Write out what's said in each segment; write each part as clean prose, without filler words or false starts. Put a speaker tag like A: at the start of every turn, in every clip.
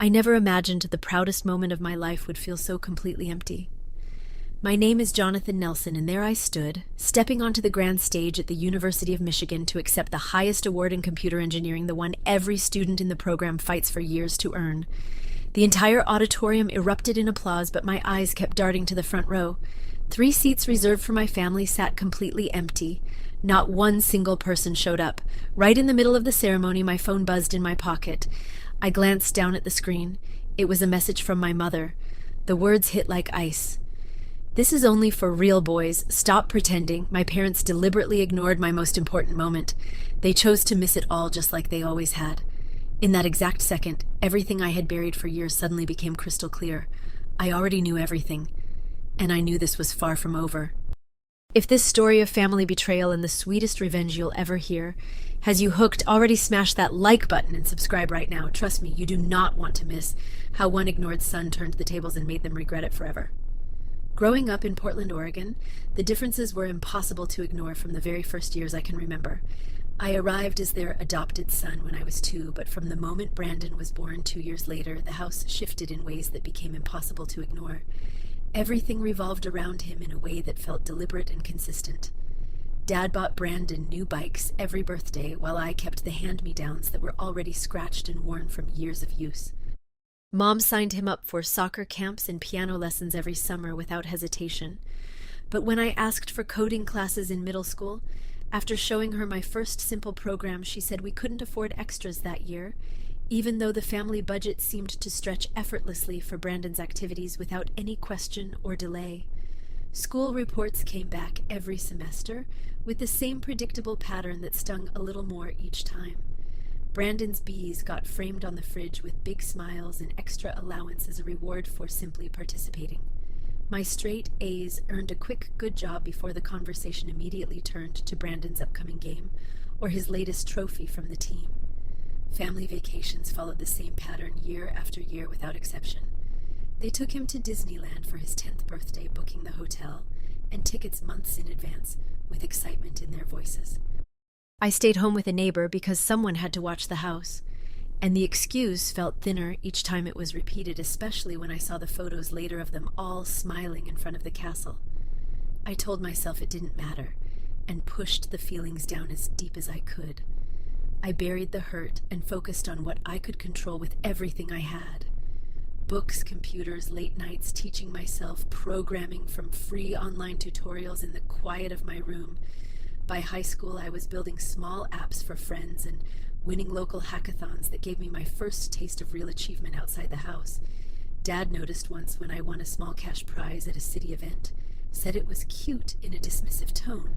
A: I never imagined the proudest moment of my life would feel so completely empty. My name is Jonathan Nelson, and there I stood, stepping onto the grand stage at the University of Michigan to accept the highest award in computer engineering, the one every student in the program fights for years to earn. The entire auditorium erupted in applause, but my eyes kept darting to the front row. 3 seats reserved for my family sat completely empty. Not one single person showed up. Right in the middle of the ceremony, my phone buzzed in my pocket. I glanced down at the screen. It was a message from my mother. The words hit like ice. "This is only for real boys. Stop pretending." My parents deliberately ignored my most important moment. They chose to miss it all just like they always had. In that exact second, everything I had buried for years suddenly became crystal clear. I already knew everything, and I knew this was far from over. If this story of family betrayal and the sweetest revenge you'll ever hear has you hooked, already smash that like button and subscribe right now. Trust me, you do not want to miss how one ignored son turned the tables and made them regret it forever. Growing up in Portland, Oregon, the differences were impossible to ignore from the very first years I can remember. I arrived as their adopted son when I was 2, but from the moment Brandon was born 2 years later, the house shifted in ways that became impossible to ignore. Everything revolved around him in a way that felt deliberate and consistent. Dad bought Brandon new bikes every birthday, while I kept the hand-me-downs that were already scratched and worn from years of use. Mom signed him up for soccer camps and piano lessons every summer without hesitation. But when I asked for coding classes in middle school, after showing her my first simple program, she said we couldn't afford extras that year, even though the family budget seemed to stretch effortlessly for Brandon's activities without any question or delay. School reports came back every semester with the same predictable pattern that stung a little more each time. Brandon's B's got framed on the fridge with big smiles and extra allowance as a reward for simply participating. My straight A's earned a quick good job before the conversation immediately turned to Brandon's upcoming game or his latest trophy from the team. Family vacations followed the same pattern year after year without exception. They took him to Disneyland for his 10th birthday, booking the hotel and tickets months in advance with excitement in their voices. I stayed home with a neighbor because someone had to watch the house, and the excuse felt thinner each time it was repeated, especially when I saw the photos later of them all smiling in front of the castle. I told myself it didn't matter, and pushed the feelings down as deep as I could. I buried the hurt and focused on what I could control with everything I had. Books, computers, late nights, teaching myself programming from free online tutorials in the quiet of my room. By high school, I was building small apps for friends and winning local hackathons that gave me my first taste of real achievement outside the house. Dad noticed once when I won a small cash prize at a city event, said it was cute in a dismissive tone,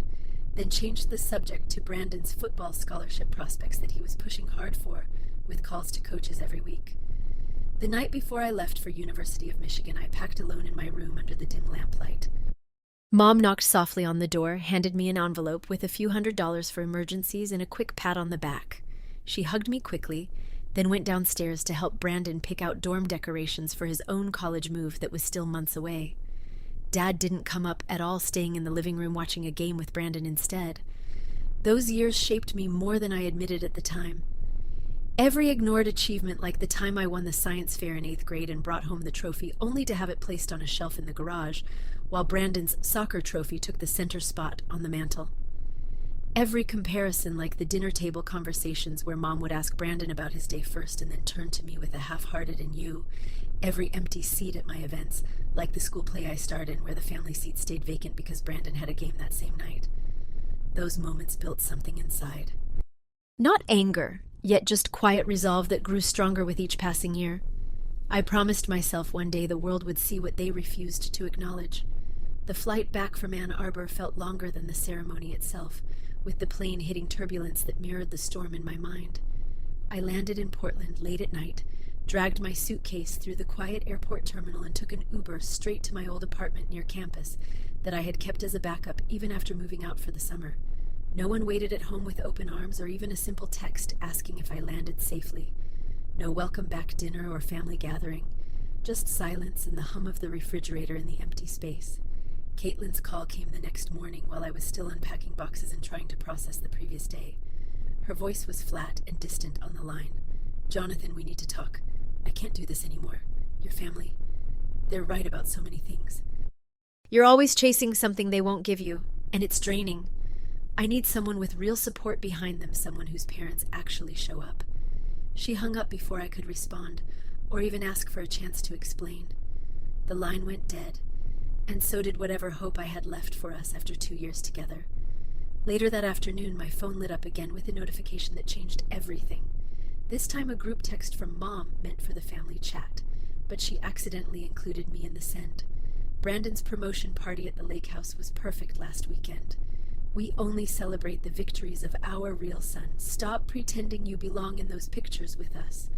A: then changed the subject to Brandon's football scholarship prospects that he was pushing hard for, with calls to coaches every week. The night before I left for University of Michigan, I packed alone in my room under the dim lamplight. Mom knocked softly on the door, handed me an envelope with a few $100s for emergencies and a quick pat on the back. She hugged me quickly, then went downstairs to help Brandon pick out dorm decorations for his own college move that was still months away. Dad didn't come up at all, staying in the living room watching a game with Brandon instead. Those years shaped me more than I admitted at the time. Every ignored achievement, like the time I won the science fair in 8th grade and brought home the trophy only to have it placed on a shelf in the garage, while Brandon's soccer trophy took the center spot on the mantel. Every comparison, like the dinner table conversations where Mom would ask Brandon about his day first and then turn to me with a half-hearted "and you." Every empty seat at my events, like the school play I starred in where the family seat stayed vacant because Brandon had a game that same night. Those moments built something inside. Not anger, yet just quiet resolve that grew stronger with each passing year. I promised myself one day the world would see what they refused to acknowledge. The flight back from Ann Arbor felt longer than the ceremony itself, with the plane hitting turbulence that mirrored the storm in my mind. I landed in Portland late at night, dragged my suitcase through the quiet airport terminal, and took an Uber straight to my old apartment near campus that I had kept as a backup even after moving out for the summer. No one waited at home with open arms or even a simple text asking if I landed safely. No welcome back dinner or family gathering, just silence and the hum of the refrigerator in the empty space. Caitlin's call came the next morning while I was still unpacking boxes and trying to process the previous day. Her voice was flat and distant on the line. "Jonathan, we need to talk. I can't do this anymore. Your family, they're right about so many things. You're always chasing something they won't give you, and it's draining. I need someone with real support behind them, someone whose parents actually show up. She hung up before I could respond, or even ask for a chance to explain. The line went dead, and so did whatever hope I had left for us after 2 years together. Later that afternoon, my phone lit up again with a notification that changed everything. This time a group text from Mom meant for the family chat, but she accidentally included me in the send. Brandon's promotion party at the lake house was perfect last weekend. We only celebrate the victories of our real son. Stop pretending you belong in those pictures with us.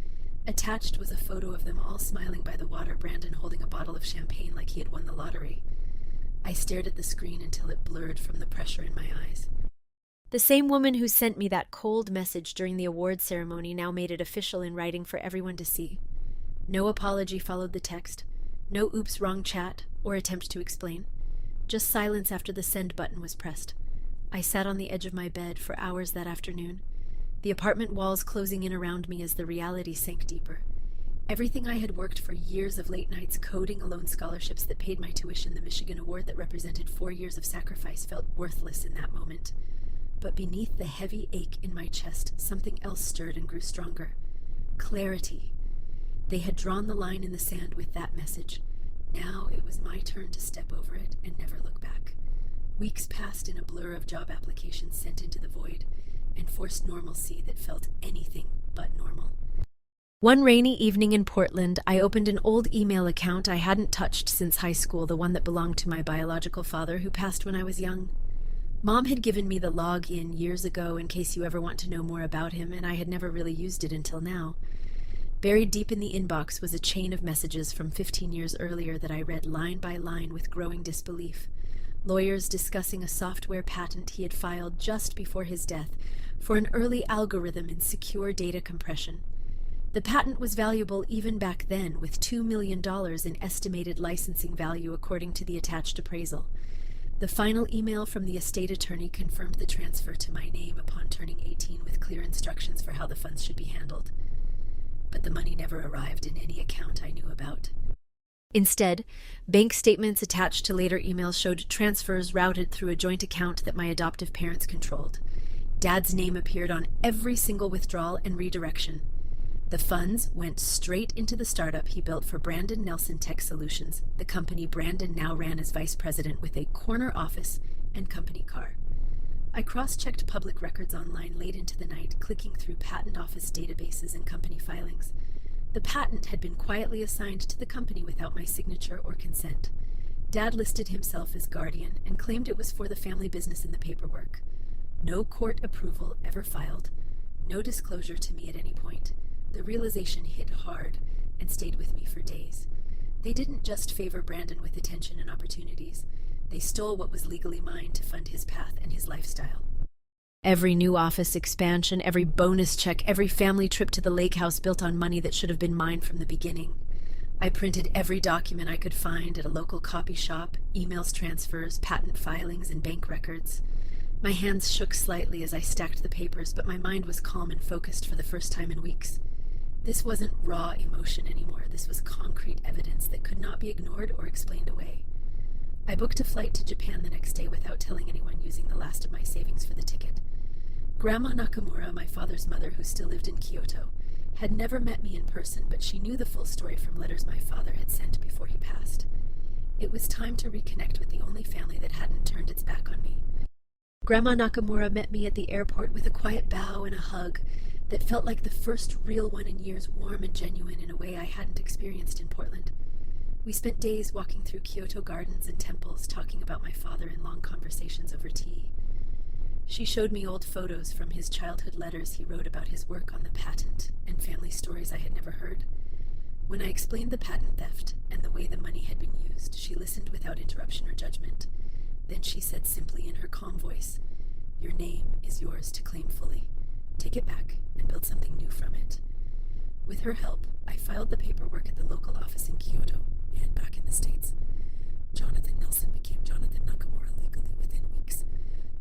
A: Attached was a photo of them all smiling by the water, Brandon holding a bottle of champagne like he had won the lottery. I stared at the screen until it blurred from the pressure in my eyes. The same woman who sent me that cold message during the award ceremony now made it official in writing for everyone to see. No apology followed the text, no oops wrong chat or attempt to explain. Just silence after the send button was pressed. I sat on the edge of my bed for hours that afternoon, the apartment walls closing in around me as the reality sank deeper. Everything I had worked for years of late nights coding loan scholarships that paid my tuition, the Michigan award that represented 4 years of sacrifice, felt worthless in that moment. But beneath the heavy ache in my chest, something else stirred and grew stronger. Clarity. They had drawn the line in the sand with that message. Now it was my turn to step over it and never look back. Weeks passed in a blur of job applications sent into the void, and forced normalcy that felt anything but normal. One rainy evening in Portland, I opened an old email account I hadn't touched since high school, the one that belonged to my biological father, who passed when I was young. Mom had given me the login years ago in case you ever want to know more about him, and I had never really used it until now. Buried deep in the inbox was a chain of messages from 15 years earlier that I read line by line with growing disbelief. Lawyers discussing a software patent he had filed just before his death for an early algorithm in secure data compression. The patent was valuable even back then, with $2 million in estimated licensing value according to the attached appraisal. The final email from the estate attorney confirmed the transfer to my name upon turning 18 with clear instructions for how the funds should be handled. But the money never arrived in any account I knew about. Instead, bank statements attached to later emails showed transfers routed through a joint account that my adoptive parents controlled. Dad's name appeared on every single withdrawal and redirection. The funds went straight into the startup he built for Brandon Nelson Tech Solutions, the company Brandon now ran as vice president with a corner office and company car. I cross-checked public records online late into the night, clicking through patent office databases and company filings. The patent had been quietly assigned to the company without my signature or consent. Dad listed himself as guardian and claimed it was for the family business in the paperwork. No court approval ever filed, no disclosure to me at any point. The realization hit hard and stayed with me for days. They didn't just favor Brandon with attention and opportunities. They stole what was legally mine to fund his path and his lifestyle. Every new office expansion, every bonus check, every family trip to the lake house built on money that should have been mine from the beginning. I printed every document I could find at a local copy shop, emails, transfers, patent filings, and bank records. My hands shook slightly as I stacked the papers, but my mind was calm and focused for the first time in weeks. This wasn't raw emotion anymore. This was concrete evidence that could not be ignored or explained away. I booked a flight to Japan the next day without telling anyone, using the last of my savings for the ticket. Grandma Nakamura, my father's mother, who still lived in Kyoto, had never met me in person, but she knew the full story from letters my father had sent before he passed. It was time to reconnect with the only family that hadn't turned its back on me. Grandma Nakamura met me at the airport with a quiet bow and a hug that felt like the first real one in years, warm and genuine in a way I hadn't experienced in Portland. We spent days walking through Kyoto gardens and temples, talking about my father in long conversations over tea. She showed me old photos from his childhood letters he wrote about his work on the patent and family stories I had never heard. When I explained the patent theft and the way the money had been used, she listened without interruption or judgment. Then she said simply in her calm voice, "Your name is yours to claim fully. Take it back and build something new from it." With her help, I filed the paperwork at the local office in Kyoto and back in the States. Jonathan Nelson became Jonathan Nakamura legally within weeks.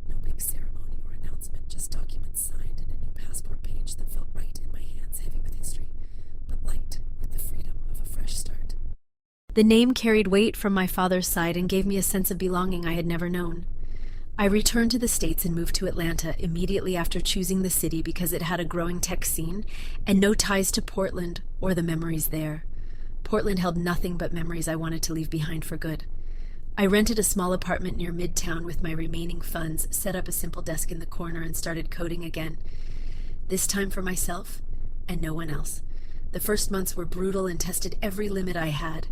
A: No big ceremony or announcement, just documents signed and a new passport page that felt right in my hands, heavy with history, but light with the The name carried weight from my father's side and gave me a sense of belonging I had never known. I returned to the States and moved to Atlanta immediately after choosing the city because it had a growing tech scene and no ties to Portland or the memories there. Portland held nothing but memories I wanted to leave behind for good. I rented a small apartment near Midtown with my remaining funds, set up a simple desk in the corner, and started coding again. This time for myself and no one else. The first months were brutal and tested every limit I had.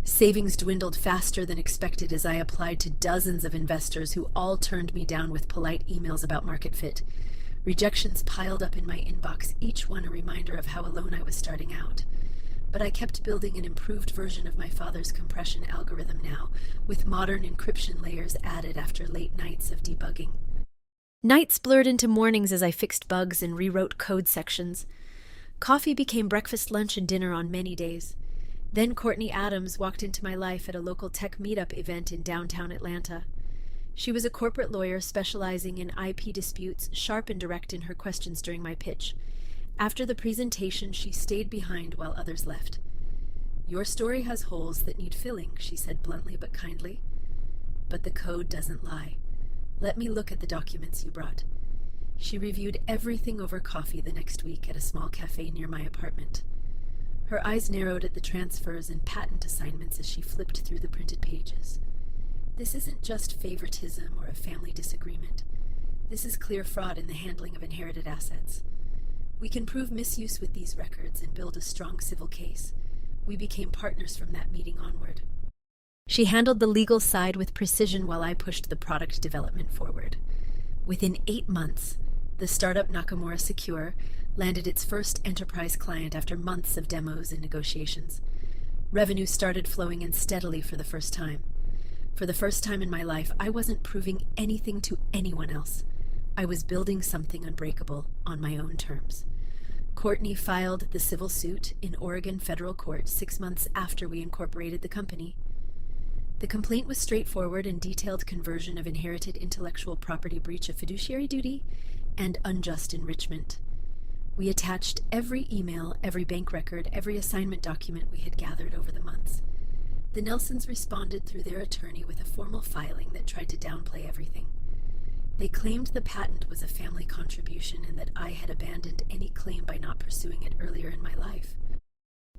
A: Savings dwindled faster than expected as I applied to dozens of investors who all turned me down with polite emails about market fit. Rejections piled up in my inbox, each one a reminder of how alone I was starting out. But I kept building an improved version of my father's compression algorithm now, with modern encryption layers added after late nights of debugging. Nights blurred into mornings as I fixed bugs and rewrote code sections. Coffee became breakfast, lunch, and dinner on many days. Then Courtney Adams walked into my life at a local tech meetup event in downtown Atlanta. She was a corporate lawyer specializing in IP disputes, sharp and direct in her questions during my pitch. After the presentation, she stayed behind while others left. "Your story has holes that need filling," she said bluntly but kindly. "But the code doesn't lie. Let me look at the documents you brought." She reviewed everything over coffee the next week at a small cafe near my apartment. Her eyes narrowed at the transfers and patent assignments as she flipped through the printed pages. "This isn't just favoritism or a family disagreement. This is clear fraud in the handling of inherited assets. We can prove misuse with these records and build a strong civil case." We became partners from that meeting onward. She handled the legal side with precision while I pushed the product development forward. Within 8 months, the startup Nakamura Secure landed its first enterprise client after months of demos and negotiations. Revenue started flowing in steadily for the first time. For the first time in my life, I wasn't proving anything to anyone else. I was building something unbreakable on my own terms. Courtney filed the civil suit in Oregon federal court 6 months after we incorporated the company. The complaint was straightforward and detailed conversion of inherited intellectual property, breach of fiduciary duty, and unjust enrichment. We attached every email, every bank record, every assignment document we had gathered over the months. The Nelsons responded through their attorney with a formal filing that tried to downplay everything. They claimed the patent was a family contribution and that I had abandoned any claim by not pursuing it earlier in my life.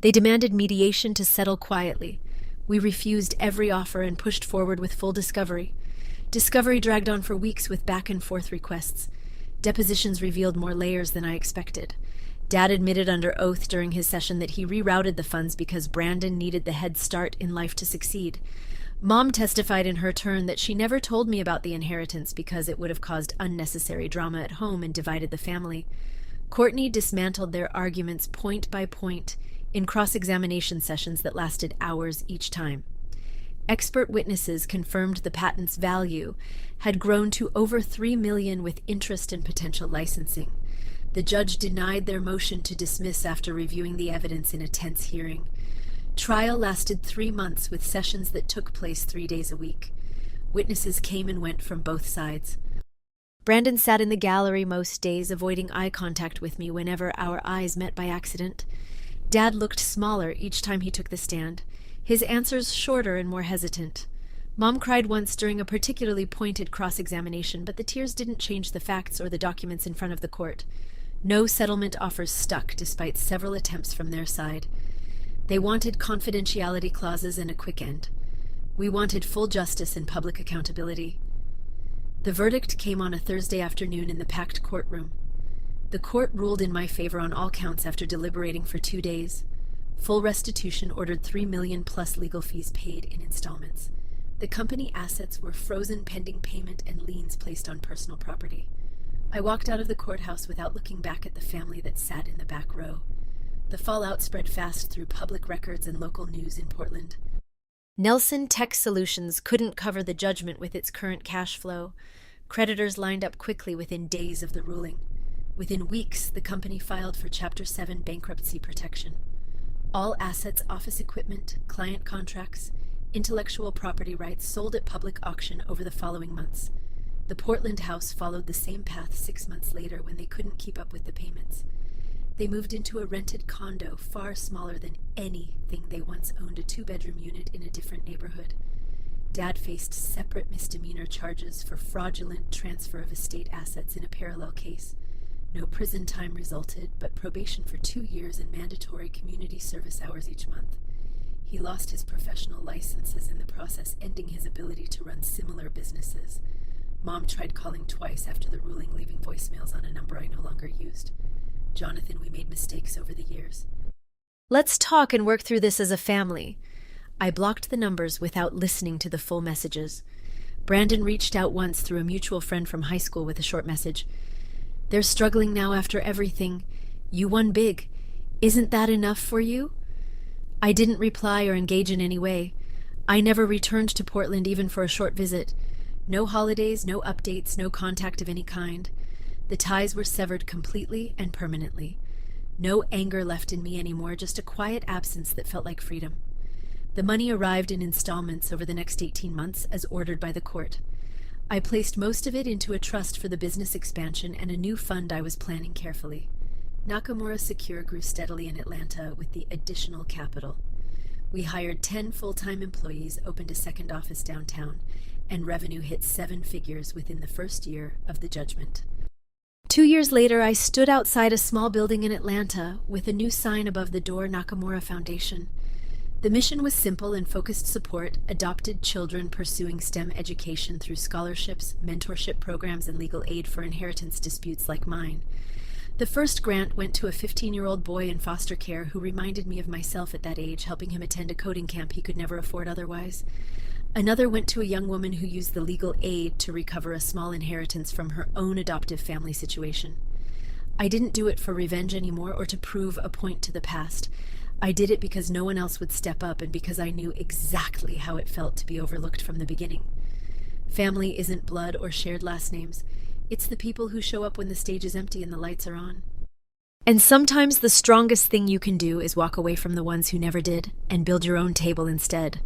A: They demanded mediation to settle quietly. We refused every offer and pushed forward with full discovery. Discovery dragged on for weeks with back-and-forth requests. Depositions revealed more layers than I expected. Dad admitted under oath during his session that he rerouted the funds because Brandon needed the head start in life to succeed. Mom testified in her turn that she never told me about the inheritance because it would have caused unnecessary drama at home and divided the family. Courtney dismantled their arguments point by point in cross-examination sessions that lasted hours each time. Expert witnesses confirmed the patent's value had grown to over $3 million with interest and potential licensing. The judge denied their motion to dismiss after reviewing the evidence in a tense hearing. Trial lasted 3 months with sessions that took place 3 days a week. Witnesses came and went from both sides. Brandon sat in the gallery most days, avoiding eye contact with me whenever our eyes met by accident. Dad looked smaller each time he took the stand, his answers shorter and more hesitant. Mom cried once during a particularly pointed cross-examination, but the tears didn't change the facts or the documents in front of the court. No settlement offers stuck despite several attempts from their side. They wanted confidentiality clauses and a quick end. We wanted full justice and public accountability. The verdict came on a Thursday afternoon in the packed courtroom. The court ruled in my favor on all counts after deliberating for 2 days. Full restitution ordered $3 million plus legal fees paid in installments. The company assets were frozen pending payment and liens placed on personal property. I walked out of the courthouse without looking back at the family that sat in the back row. The fallout spread fast through public records and local news in Portland. Nelson Tech Solutions couldn't cover the judgment with its current cash flow. Creditors lined up quickly within days of the ruling. Within weeks, the company filed for Chapter 7 bankruptcy protection. All assets, office equipment, client contracts, intellectual property rights sold at public auction over the following months. The Portland house followed the same path 6 months later when they couldn't keep up with the payments. They moved into a rented condo far smaller than anything they once owned, a 2-bedroom unit in a different neighborhood. Dad faced separate misdemeanor charges for fraudulent transfer of estate assets in a parallel case. No prison time resulted, but probation for 2 years and mandatory community service hours each month. He lost his professional licenses in the process, ending his ability to run similar businesses. Mom tried calling twice after the ruling, leaving voicemails on a number I no longer used. Jonathan, we made mistakes over the years. Let's talk and work through this as a family. I blocked the numbers without listening to the full messages. Brandon reached out once through a mutual friend from high school with a short message. They're struggling now after everything. You won big. Isn't that enough for you? I didn't reply or engage in any way. I never returned to Portland even for a short visit. No holidays, no updates, no contact of any kind. The ties were severed completely and permanently. No anger left in me anymore, just a quiet absence that felt like freedom. The money arrived in installments over the next 18 months as ordered by the court. I placed most of it into a trust for the business expansion and a new fund I was planning carefully. Nakamura Secure grew steadily in Atlanta with the additional capital. We hired 10 full-time employees, opened a second office downtown, and revenue hit 7 figures within the first year of the judgment. 2 years later, I stood outside a small building in Atlanta with a new sign above the door, Nakamura Foundation. The mission was simple and focused: support adopted children pursuing STEM education through scholarships, mentorship programs, and legal aid for inheritance disputes like mine. The first grant went to a 15-year-old boy in foster care who reminded me of myself at that age, helping him attend a coding camp he could never afford otherwise. Another went to a young woman who used the legal aid to recover a small inheritance from her own adoptive family situation. I didn't do it for revenge anymore or to prove a point to the past. I did it because no one else would step up and because I knew exactly how it felt to be overlooked from the beginning. Family isn't blood or shared last names. It's the people who show up when the stage is empty and the lights are on. And sometimes the strongest thing you can do is walk away from the ones who never did and build your own table instead.